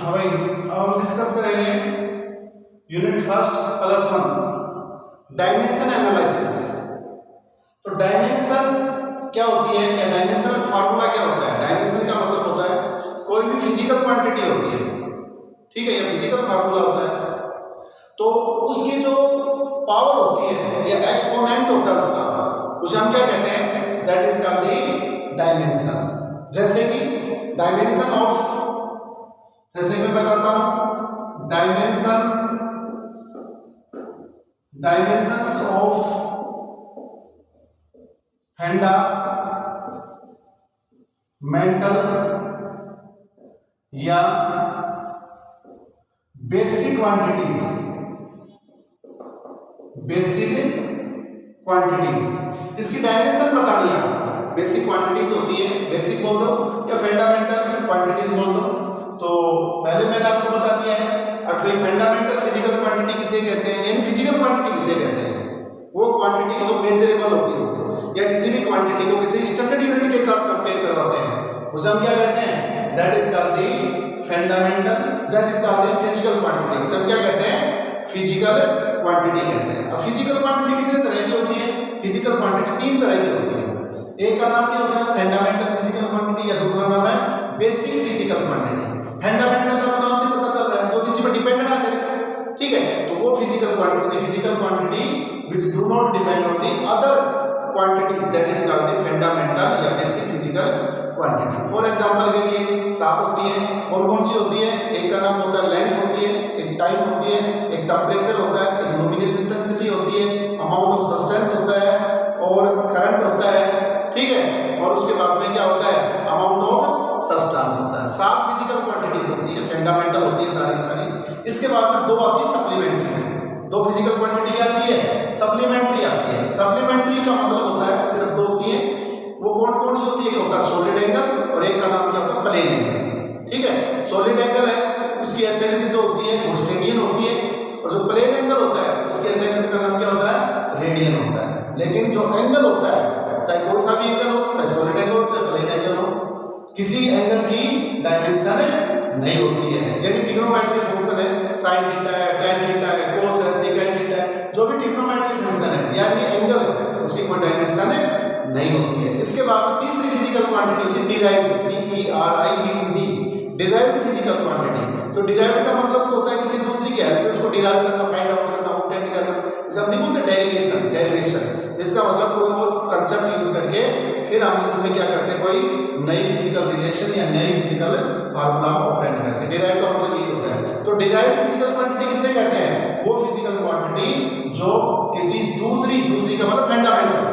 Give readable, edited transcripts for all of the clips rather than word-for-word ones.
हाँ भाई, अब हम डिस्कस करेंगे यूनिट फर्स्ट +1 डायमेंशन एनालिसिस। तो डायमेंशन क्या होती है या डायमेंशनल फार्मूला क्या होता है? डायमेंशन का मतलब होता है कोई भी फिजिकल क्वांटिटी होती है, ठीक है, या फिजिकल फार्मूला होता है, तो उसकी जो पावर होती है या एक्सपोनेंट होता है उसका, उसे हम क्या कहते हैं? That is called the dimension. जैसे कि डायमेंशन ऑफ, जैसे मैं बताता हूं, डायमेंशंस ऑफ फंडामेंटल या बेसिक क्वांटिटीज, इसकी डायमेंशन बतानी है। बेसिक क्वांटिटीज होती है, बेसिक बोल दो या फंडामेंटल क्वांटिटीज बोल दो। तो पहले मैंने आपको बता दिया है, अब फिर फंडामेंटल फिजिकल क्वांटिटी किसे कहते हैं, यानी फिजिकल क्वांटिटी किसे कहते हैं? वो क्वांटिटी जो मेजरेबल होती है या किसी भी क्वांटिटी को किसी स्टैंडर्ड यूनिट के साथ कंपेयर करवाते हैं, उसे हम क्या कहते हैं? That is called the fundamental, that is called the physical quantity. उसे हम क्या कहते हैं? फिजिकल क्वांटिटी कहते हैं। अब फिजिकल क्वांटिटी कितने तरह की होती है? फिजिकल क्वांटिटी 3 तरह की होती है। एक का नाम क्या होता है? फंडामेंटल फिजिकल क्वांटिटी, या दूसरा नाम है बेसिक फिजिकल क्वांटिटी। फंडामेंटल का नाम से पता चल रहा है जो किसी पर डिपेंड ना करे, ठीक है, तो वो physical quantity which do not depend on the other quantities, that is called the fundamental या basic physical quantity। For example के लिए 7 होती है, और कौन सी होती है? एक का नाम होता है लेंथ होती है, एक टाइम होती है, एक टेम्परेचर होता है, एक लुमिनस इंटेंसिटी होती है, अमाउंट ऑफ सब्सटेंस होता है, और करंट होता है, ठीक है, और उसके बाद में क्या होता है? अमाउंट ऑफ सब्सटेंस होता है। 7 फिजिकल क्वांटिटीज होती है, फंडामेंटल होती है सारी। इसके बाद में 2 आती है सप्लीमेंट्री। 2 फिजिकल क्वांटिटी आती है, सप्लीमेंट्री आती है। सप्लीमेंट्री का मतलब होता है सिर्फ 2 होती है, वो कौन सी होती है? एक होता है सॉलिड एंगल और एक का नाम क्या होता है? प्लेन एंगल, ठीक है। सॉलिड एंगल है, उसकी एस यूनिट जो होती है वो स्टेडियन होती है, और जो प्लेन एंगल होता है उसकी एस यूनिट का नाम क्या होता है? रेडियन होता है। लेकिन जो एंगल होता है, चाहे कोई सा भी एंगल हो, चाहे सॉलिड एंगल हो, चाहे प्लेन एंगल हो, किसी एंगल की डायमेंशन नहीं होती है। यानी ट्रिग्नोमेट्री फंक्शन है, sin थीटा है, tan थीटा है, cos है, secant थीटा है, जो भी ट्रिग्नोमेट्री फंक्शन है यानी एंगल है, उसकी कोई डायमेंशन नहीं होती है। इसके बाद तीसरी फिजिकल क्वांटिटी होती है derived, DERIVED, derived physical quantity. तो डिराइव्ड का मतलब तो होता है किसी दूसरी की हेल्प से उसको डिराइव करना, फाइंड आउट करना, ऑब्टेन करना। जैसे हम नहीं बोलते डेरिवेशन, इसका मतलब कोई और कंसेप्ट यूज करके फिर हम इसमें क्या करते हैं? कोई नई फिजिकल रिलेशन या नई फिजिकल फार्मूला ऑब्टेन करते हैं। डिराइव का मतलब यही होता है। तो डिराइव्ड फिजिकल क्वांटिटी किसे कहते हैं? वो फिजिकल क्वांटिटी जो किसी दूसरी का मतलब फंडामेंटल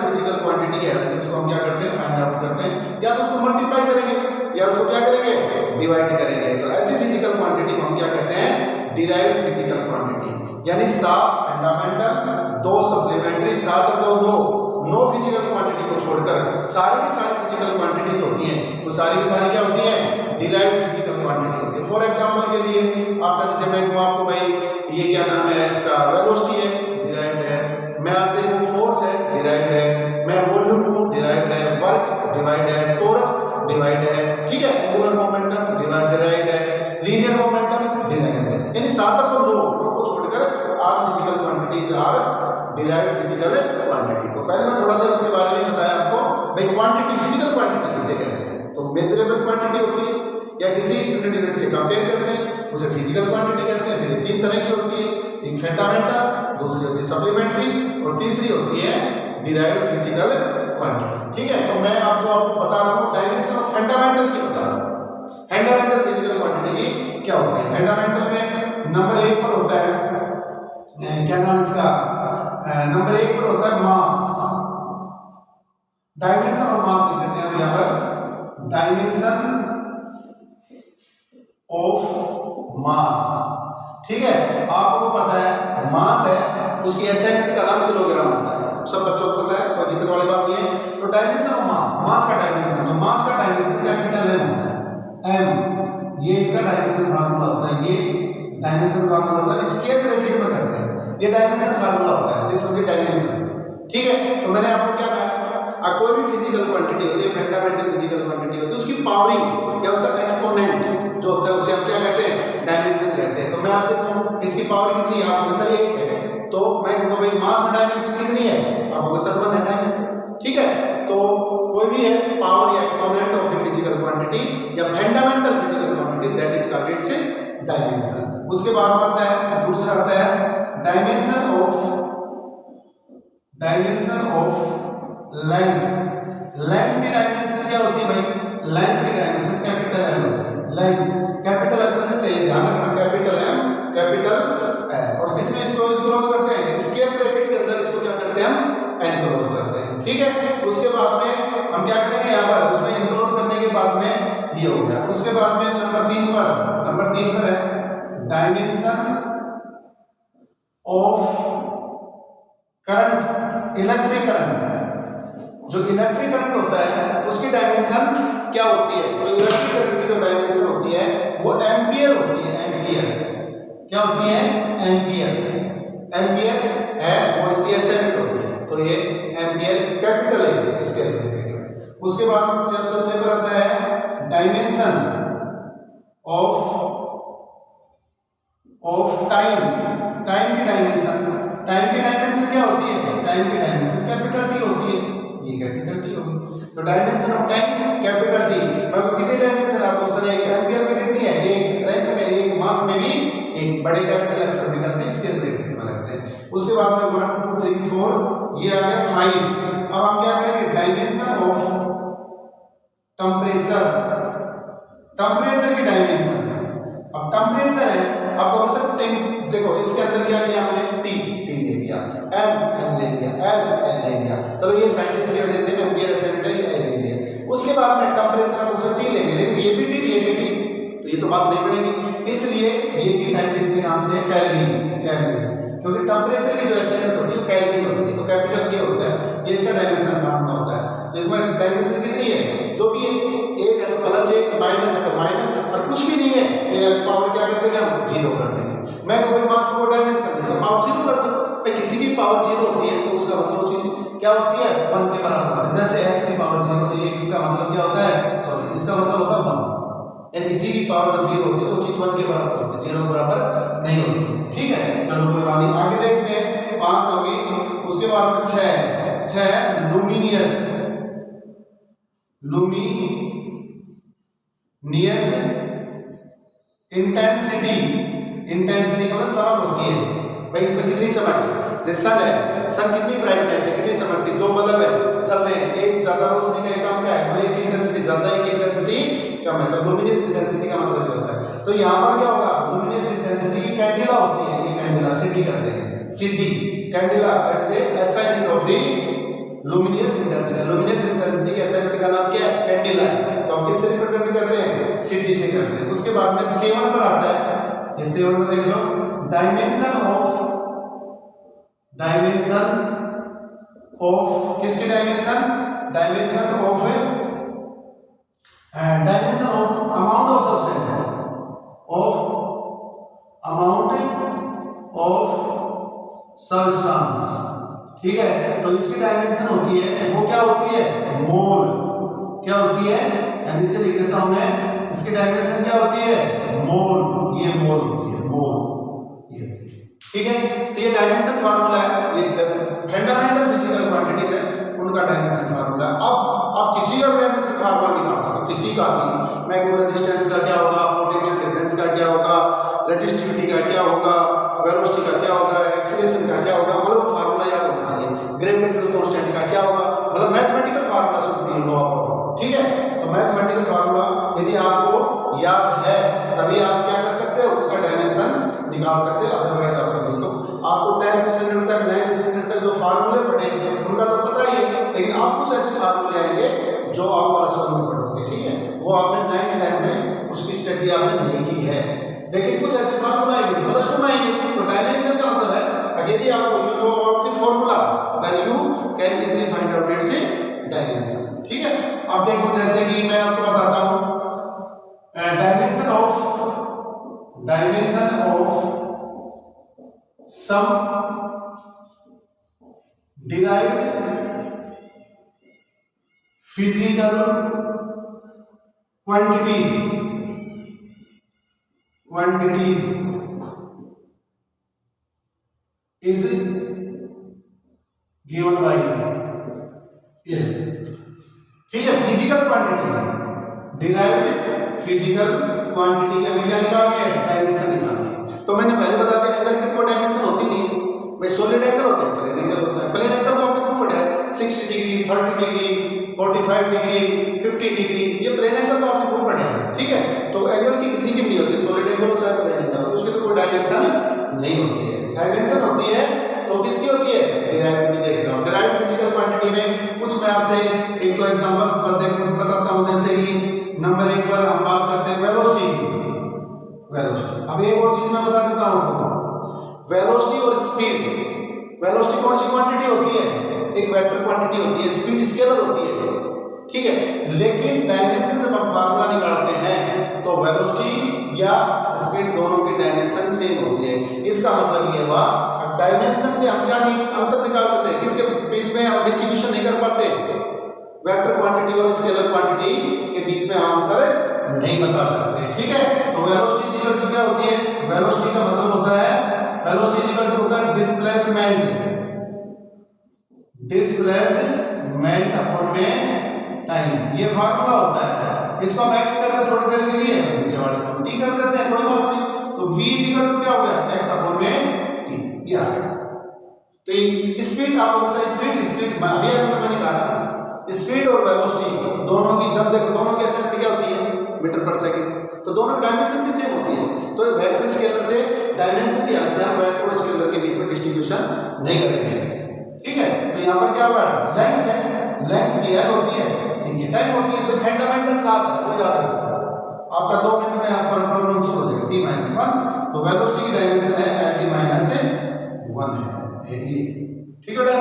फिजिकल क्वांटिटी की हेल्प से उसको हम क्या करते हैं? फाइंड आउट करते हैं, या तो उसको मल्टीप्लाई करेंगे या उसको क्या करेंगे? डिवाइड करेंगे। तो ऐसी फिजिकल क्वांटिटी को हम क्या कहते हैं? Derived physical quantity. यानी 7 फंडामेंटल, 2 सप्लीमेंट्री, 7 और 2 9 फिजिकल क्वांटिटी को छोड़कर सारी की सारी फिजिकल क्वांटिटीज होती हैं, वो सारी की सारी क्या होती हैं? डिराइव्ड फिजिकल क्वांटिटी होती है। फॉर एग्जांपल के लिए आपका, जैसे मैं कहूं आपको भाई ये क्या नाम है इसका? वेलोसिटी है, डिराइव्ड है। मैं आपसे कहूं फोर्स है, डिराइव्ड है। मैं वॉल्यूम कहूं, डिराइव्ड है। वर्क डिवाइड है, टॉर्क डिवाइड है, ठीक है। एंगुलर मोमेंटम डिराइव्ड है, लीनियर मोमेंटम डिराइव्ड है। यानी 7 और 9 को छोड़कर all physical quantities are derived physical quantity. तो पहले मैं थोड़ा सा इसके बारे में बताया आपको, भाई क्वांटिटी, फिजिकल क्वांटिटी किसे कहते हैं? तो मेजरेबल क्वांटिटी होती है या किसी स्टैंडर्ड यूनिट से कंपेयर करते हैं, उसे फिजिकल क्वांटिटी कहते हैं। मेरी 3 तरह की होती है, एक फंडामेंटल, दूसरी होती है सप्लीमेंट्री, और तीसरी होती है डिराइव्ड फिजिकल क्वांटिटी, ठीक है। तो मैं आपको बता रहा हूँ डायमेंशन ऑफ फंडामेंटल की बता रहा हूँ। फंडामेंटल फिजिकल क्वांटिटी क्या होती है? फंडामेंटल में नंबर 1 पर होता है, क्या नाम इसका? नंबर 1 पर होता है मास। डायमेंशन ऑफ मास लिख देते हैं हम यहाँ पर, डायमेंशन ऑफ मास, ठीक है। आपको पता है मास है, उसकी एसआई यूनिट का नाम किलोग्राम होता है, सब बच्चों को पता है, कोई दिक्कत वाली बात नहीं है। तो डायमेंशन ऑफ मास का डायमेंशन, तो मास का डायमेंशन कैपिटल एम होता है, एम, ये इसका डायमेंशन फार्मूला होता है। ये डायमेंशन फार्मूला होता है, स्केल ब्रैकेट में करते हैं, ये डायमेंशन फार्मूला होता है, दिस इज द डायमेंशन, ठीक है। तो मैंने आपको क्या कहा? कोई भी फिजिकल क्वांटिटी होती है, फंडामेंटल फिजिकल क्वांटिटी होती है, उसकी पावरिंग या उसका एक्सपोनेंट जो होता है उसे हम इसकी पावर कितनी है, आपको सर 1 है, तो मैं कहूंगा भाई मास में डायमेंशन कितनी है, आपको सर 1 है डायमेंशन, ठीक है। तो कोई भी है पावर या exponent of a physical quantity या fundamental physical quantity that is called its dimension. उसके बाद आता है दूसरा आता है डायमेंशन ऑफ लेंथ। लेंथ की डायमेंशन क्या होती है भाई, लेंथ की डायमेंशन कैपिटल एल होती है। लेंथ कैपिटल अक्षर लेते हैं, ध्यान रखना, कैपिटल एम कैपिटल एल, और किसमें इसको इनक्लोज करते हैं, स्क्वायर ब्रैकेट के अंदर इसको क्या करते हैं हम एनक्लोज करते हैं, ठीक है। उसके बाद में हम क्या करेंगे यहाँ पर उसमें इनक्लोज करने के बाद में ये हो गया। उसके बाद में नंबर 3 पर है dimension of current, electric current. जो इलेक्ट्रिक करंट होता है उसकी डायमेंशन क्या होती है, तो इलेक्ट्रिक करंट की जो डायमेंशन होती है वो एम्पियर होती है। एम्पियर क्या होती है, एम्पियर है वो इसकी एसआई यूनिट होती है, तो ये एम्पियर कैपिटल है इसके रिलेटेड में। उसके बाद चौथे पर आता है डायमेंशन ऑफ टाइम की डायमेंशन क्या होती है, टाइम की डायमेंशन कैपिटल टी होती है, ये कैपिटल टी होगी। तो dimension of time capital T, मतलब कितनी डायमेंशन आपको सर, एक एम्पियर में कितनी है, एक लेंथ में, एक मास में भी, एक बड़े कैपिटल अक्षर में करते हैं, इसके रिलेटेड में लगते हैं। उसके बाद में 1 2 3 4 ये आ गया 5। अब हम क्या करेंगे, डायमेंशन ऑफ टेम्परेचर की डायमेंशन। अब टेम्परेचर है, अब तो सर देखो इसके अंदर क्या किया हमने, टी ले लिया, एम ले लिया, एल ले लिया, चलो ये साइंटिस्ट की वजह से एम्पियर एसआई यूनिट ले लिया। उसके बाद में टेम्परेचर हम उसको टी लेंगे, लेकिन ये भी टी, तो ये तो बात नहीं बनेगी, इसलिए ये भी साइंटिस्ट के नाम से केल्विन, क्योंकि टेम्परेचर की जो एसआई यूनिट होती है वो केल्विन होती है, तो कैपिटल के होता है, ये इसका डायमेंशन मानना होता है। इसमें डायमेंशन कितनी है, जो भी एक है तो +1, माइनस है तो माइनस, और कुछ भी नहीं है पावर क्या करते हैं हम 0 करते हैं। मैं कोई मास को डायमेंशन नहीं, पावर 0 कर दो भाई, किसी की पावर 0 होती है तो उसका मतलब वो चीज क्या होती है 1 के बराबर। जैसे x की पावर 0 होती है, इसका मतलब क्या होता है, सॉरी इसका मतलब होता है 1, यानी किसी की पावर जब 0 होती है तो वो चीज 1 के बराबर होती है, 0 के बराबर नहीं होती, ठीक है। चलो कोई बात नहीं, आगे देखते हैं, 5 होगी। उसके बाद में 6 लुमिनियस इंटेंसिटी का मतलब चमक होती है भाई, इसमें कितनी चमक है, जैसे सन है, सन कितनी ब्राइटनेस है, कितनी चमकती, 2 बल्ब है चल रहे हैं, एक ज्यादा रोशनी का, एक कम का है, मतलब एक इंटेंसिटी ज्यादा है, एक इंटेंसिटी कम है, तो लुमिनस इंटेंसिटी का मतलब क्या होता है। तो यहाँ पर क्या होगा, लुमिनस इंटेंसिटी की कैंडिला होती है, ये कैंडिला सिटी करते हैं, city candela that is SI unit of the luminous intensity. Luminous intensity की एसआई यूनिट का नाम क्या है, कैंडिला है, तो हम किससे रिप्रेजेंट करते हैं, सिटी से करते हैं। उसके बाद में 7 पर आता है, ये 7 में देख लो, डायमेंशन ऑफ किसकी dimension, dimension of amount of substance, ठीक है। तो इसकी डायमेंशन होती है, वो क्या होती है, मोल, क्या होती है, नीचे लिख देता हूं मैं, इसकी डायमेंशन क्या होती है, मोल, ये मोल होती है, मोल, ये ठीक है। तो ये डायमेंशन फार्मूला है, ये फंडामेंटल फिजिकल क्वांटिटीज है उनका डायमेंशन फार्मूला। अब किसी का डायमेंशन फार्मूला निकाल सकते, किसी का भी, मैं को रेजिस्टेंस का क्या होगा, पोटेंशियल डिफरेंस का क्या होगा, रेजिस्टिविटी का क्या होगा, वेलोसिटी का क्या होगा, एक्सीलरेशन का क्या होगा, मतलब फार्मूला याद होना चाहिए। ग्रेविटेशनल कांस्टेंट का क्या होगा, मतलब mathematical formula should be know about, ठीक है। तो मैथमेटिकल फार्मूला यदि आपको याद है तभी आप क्या कर सकते हो, उसका डायमेंशन निकाल सकते हो, अदरवाइज आपको नहीं। तो आपको 10th स्टैंडर्ड तक 9th स्टैंडर्ड तक जो फार्मूले पढ़े उनका तो पता ही है, लेकिन आप कुछ ऐसे फार्मूले आएंगे जो आप +1 में पढ़ोगे, ठीक है, वो आपने 9th 10th में उसकी स्टडी आपने नहीं की है, लेकिन कुछ ऐसे फार्मूला आएंगे +2 में आएंगे। तो डायमेंशन का मतलब है यदि आपको you know about the formula then you can easily find out its dimension, ठीक है। अब देखो जैसे कि मैं आपको बताता हूं dimension of some derived physical quantities is given by ये, ठीक है। Physical quantity, derived physical quantity हमें क्या निकालनी है, डायमेंशन निकालनी है। तो मैंने पहले बता दिया एंगल की कोई डायमेंशन होती नहीं है भाई, सॉलिड एंगल होता है, प्लेन एंगल होता है। प्लेन एंगल तो आपने खूब पढ़ा है, 60 डिग्री, 30 डिग्री, 45 डिग्री, 50 डिग्री, ये प्लेन एंगल तो आपने खूब पढ़ा है, ठीक है। तो एंगल की किसी की नहीं होती, सॉलिड एंगल हो चाहे प्लेन एंगल हो, उसकी तो कोई डायमेंशन नहीं होती है। डायमेंशन होती है तो किसकी होती है, डिराइव्ड की। देख रहा हूं डिराइव्ड फिजिकल क्वांटिटी में कुछ मैं आपसे एक दो एग्जांपल्स बताता हूं। जैसे कि नंबर 1 पर हम बात करते हैं वेलोसिटी की। वेलोसिटी, अब एक और चीज मैं बता देता हूं आपको, वेलोसिटी और स्पीड। वेलोसिटी कौन सी क्वांटिटी होती है, एक वेक्टर क्वांटिटी होती है, स्पीड स्केलर होती है, ठीक है। लेकिन डायमेंशन जब हम फार्मूला निकालते हैं तो वेलोसिटी या स्पीड दोनों की डायमेंशन सेम होती है। इसका मतलब ये हुआ डायमेंशन से हम क्या नहीं अंतर निकाल सकते, किसके बीच में हम डिस्ट्रीब्यूशन नहीं कर पाते, वेक्टर क्वांटिटी और स्केलर क्वांटिटी के बीच में हम अंतर नहीं बता सकते, ठीक है। तो वेलोसिटी इक्वल टू क्या होती है, वेलोसिटी का मतलब होता है, वेलोसिटी इक्वल टू होता है डिस्प्लेसमेंट, डिस्प्लेसमेंट अपॉन में टाइम, ये फार्मूला होता है। इसको हम x करते हैं थोड़ी देर के लिए, नीचे वाले को t कर देते हैं, कोई बात नहीं। तो v इक्वल टू क्या हो गया, x अपॉन में t, ये आ गया। तो स्पीड आप लोग से स्पीड अभी मैंने कहा था, स्पीड और वेलोसिटी दोनों की जब देखो दोनों की एसएनटी क्या होती है, मीटर पर सेकंड, तो दोनों की डायमेंशन भी सेम होती है। तो वेक्टर स्केलर से डायमेंशन की हेल्प से हम वेक्टर और स्केलर के बीच में डिस्ट्रीब्यूशन नहीं करेंगे, ठीक है। तो यहाँ पर क्या होगा, लेंथ है, लेंथ की एल होती है, इनकी टाइम होती है, कोई फंडामेंटल साथ है वो याद रखो। आपका 2 मिनट में यहाँ पर प्रॉब्लम शुरू हो जाएगा, t-1, तो वेलोसिटी की डायमेंशन है lt-1 है ये, ठीक है बेटा।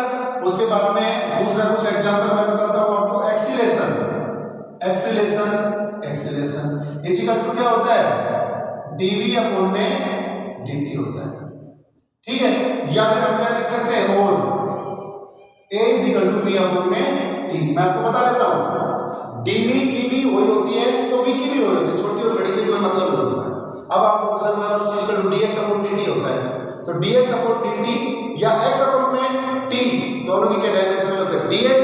उसके बाद में दूसरा कुछ एग्जांपल मैं बताता हूँ आपको। Acceleration, acceleration, acceleration is equal to क्या होता है, dv अपॉन में dt होता है, ठीक है। या फिर हम क्या लिख सकते हैं, और a is equal to v upon में t। मैं आपको बता देता हूँ, dv की भी वही होती है तो v की भी वही होती है, छोटी और बड़ी से कोई मतलब नहीं होता। अब आपको क्वेश्चन में velocity equal to dx upon dt होता है, तो dx अपॉन dt या x अपॉन में t दोनों की क्या डायमेंशन होता है, dx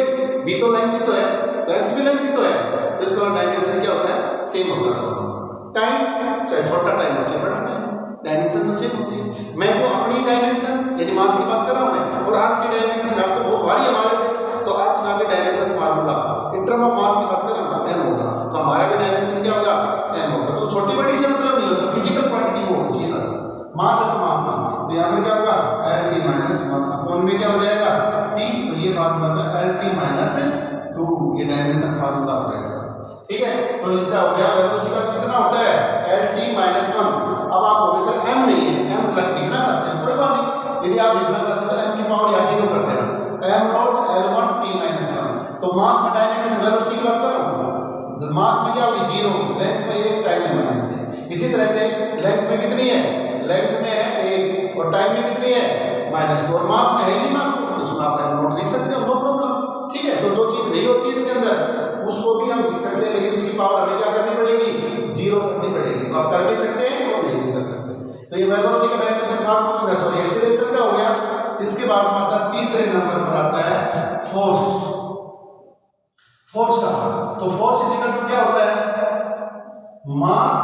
भी तो लेंथ ही तो है, तो x भी लेंथ ही तो है, तो इसका डायमेंशन क्या होता है, सेम होता है। टाइम चाहे छोटा टाइम हो चाहे बड़ा टाइम, डायमेंशन तो सेम होती है। मैं तो अपनी डायमेंशन यानी मास की बात कर रहा हूं मैं, और अर्थ की डायमेंशन अर्थ तो बहुत भारी हमारे से, तो अर्थ का भी dimension formula in term of mass की बात कर रहा हूं m होगा, तो हमारा भी डायमेंशन क्या होगा, m होगा। तो छोटी बड़ी से मतलब नहीं होता, फिजिकल क्वांटिटी वो होनी चाहिए बस, मास है तो मास है। तो यहाँ पर क्या होगा, lt-1 अपॉन में क्या हो जाएगा t, तो ये फार्मूला है lt-2, ये डायमेंशन फार्मूला होगा इसका, ठीक है। तो इसका हो गया वेलोसिटी का कितना होता है, lt-1। अब आप बोलोगे सर m नहीं है, m लिखना चाहते हैं, कोई बात नहीं, यदि आप लिखना चाहते हैं तो m की पावर या 0 कर देना, m नॉट l1 t-1। तो मास में डायमेंशन वेलोसिटी की बात कर रहा हूं, मास में क्या होगी 0, लेंथ में 1, टाइम में माइनस है। इसी तरह से लेंथ में कितनी है, लेंथ में है 1 और टाइम में कितनी है -2, और मास में है नहीं मास, तो उसमें आप m नॉट लिख सकते हो, नो प्रॉब्लम, ठीक है। तो जो चीज नहीं होती इसके अंदर उसको भी हम लिख सकते हैं, लेकिन उसकी पावर हमें क्या करनी पड़ेगी, 0 करनी पड़ेगी। तो आप कर भी सकते हैं और नहीं भी कर सकते। तो ये वेलोसिटी का डायमेंशन फार्मूला, सॉरी एक्सीलरेशन का हो गया। इसके बाद आता है तीसरे नंबर पर आता है फोर्स। फोर्स का, तो फोर्स इज इक्वल टू क्या होता है, मास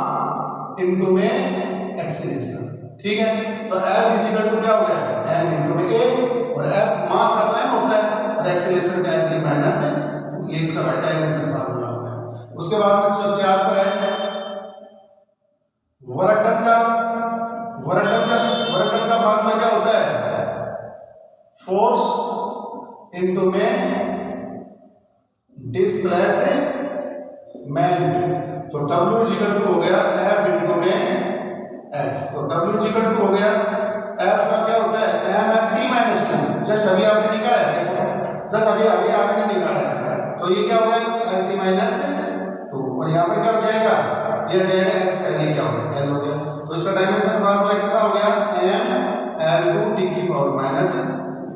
इनटू में एक्सीलरेशन, ठीक है। तो F इज इक्वल टू क्या हो गया, m इनटू में a, और F मास का तो m होता है और एक्सीलरेशन का lt माइनस है, ये इसका डायमेंशन फार्मूला हो गया। उसके बाद में 4 पर है वर्क डन का, वर्क डन का फार्मूला क्या होता है, फोर्स इनटू में डिस्प्लेसमेंट, तो W इज इक्वल टू हो गया F इनटू में x, तो W इज इक्वल टू हो गया F का क्या होता है m/t-2, जस्ट अभी आपने निकाला है, देखो जस्ट अभी आपने निकाला है, तो ये क्या हो गया lt-2, और यहाँ पे क्या हो जाएगा, ये आ जाएगा x का, ये क्या हो गया l हो गया। तो इसका डायमेंशन फार्मूला कितना हो गया, m l2 t की पावर माइनस,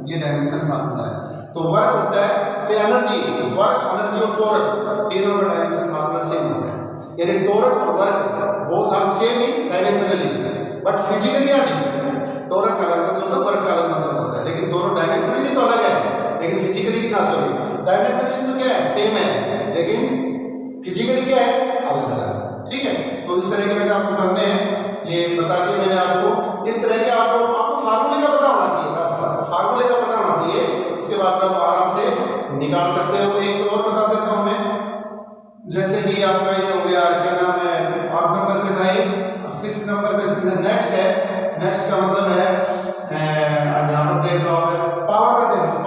ये डायमेंशन फार्मूला है। तो वर्क होता है चाहे एनर्जी, वर्क एनर्जी और टॉर्क तीनों का डायमेंशन फार्मूला सेम हो गया, यानी टॉर्क और work both are same in dimensionally but physically are different. Torque का अलग मतलब होता है, वर्ग का अलग मतलब होता है, लेकिन दोनों डायमेंशनली तो अलग है, लेकिन फिजिकली ना, सॉरी डायमेंशनली तो क्या है सेम है, लेकिन फिजिकली क्या है अलग अलग है। ठीक है, तो इस तरह के बेटा आपको करने हैं, ये बता दिया मैंने आपको। इस तरह के आपको फार्मूले का पता होना चाहिए, बस फार्मूले का पता होना चाहिए, उसके बाद में आप आराम से निकाल सकते हो। एक तो और बता देता हूं मैं, जैसे कि आपका ये हो गया, क्या नाम है, 5 नंबर पे था ये, अब 6 नंबर पे नेक्स्ट है। नेक्स्ट का मतलब है यहाँ पर देख लो आप, पावर का देख लो,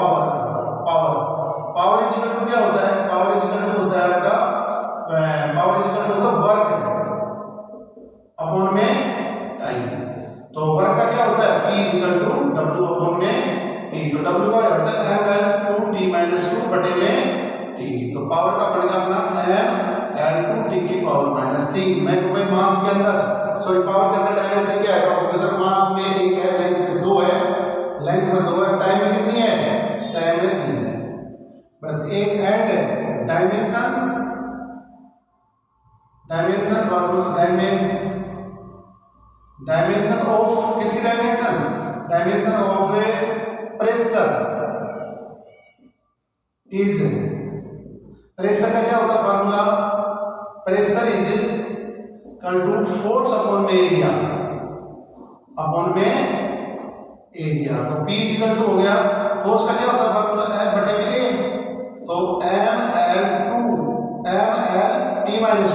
पावर इज इक्वल टू क्या होता है, पावर इज इक्वल टू होता है आपका, पावर इज इक्वल टू होता है वर्क अपॉन में टाइम। तो वर्क का क्या होता है, P is equal to W upon में T, तो W का होता है mL2T माइनस 2 बटे में T, तो पावर का पड़ेगा अपना mL2T की पावर माइनस 3। मैं कोई मास के अंदर, सॉरी पावर के अंदर डायमेंशन क्या है, प्रोफेसर मास में 1 है, लेंथ में 2 है, लेंथ में 2 है, टाइम में कितनी है, टाइम में 3 है, बस एक एंड डायमेंशन डायमेंशन ऑफ किसी dimension of pressure is, pressure का क्या होता है formula, pressure is equal to force upon में एरिया, अपॉन में एरिया। तो P इज इक्वल टू हो गया, फोर्स का क्या होता है फार्मूला, F बटे में A, तो mLT माइनस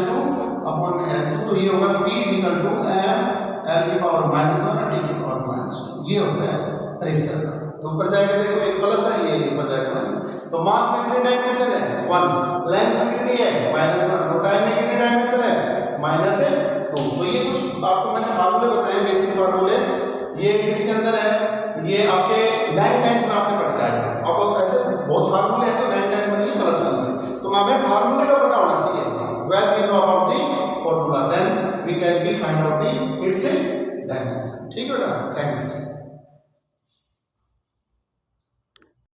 2 अपॉन में L2, तो ये होगा P is equal to mL की पावर माइनस 1 और T की पावर माइनस 2, ये होता है प्रेशर का। तो ऊपर जाएगा, देखो एक प्लस है, ये ऊपर जाएगा माइनस। तो मास में कितने डायमेंशन है, 1, लेंथ में कितनी है, -1, और टाइम में कितने डायमेंशन है, -2। तो ये कुछ आपको मैंने फार्मूले बताए, बेसिक फार्मूले, ये किसके अंदर है, ये आपके 9th में आपने पढ़ा है। अब ऐसे बहुत फार्मूले हैं जो 9th में नहीं, +1 में, तो हमें फार्मूले का पता होना चाहिए। when we know about the formula then we can be find out the its dimension। ठीक है बेटा, थैंक्स।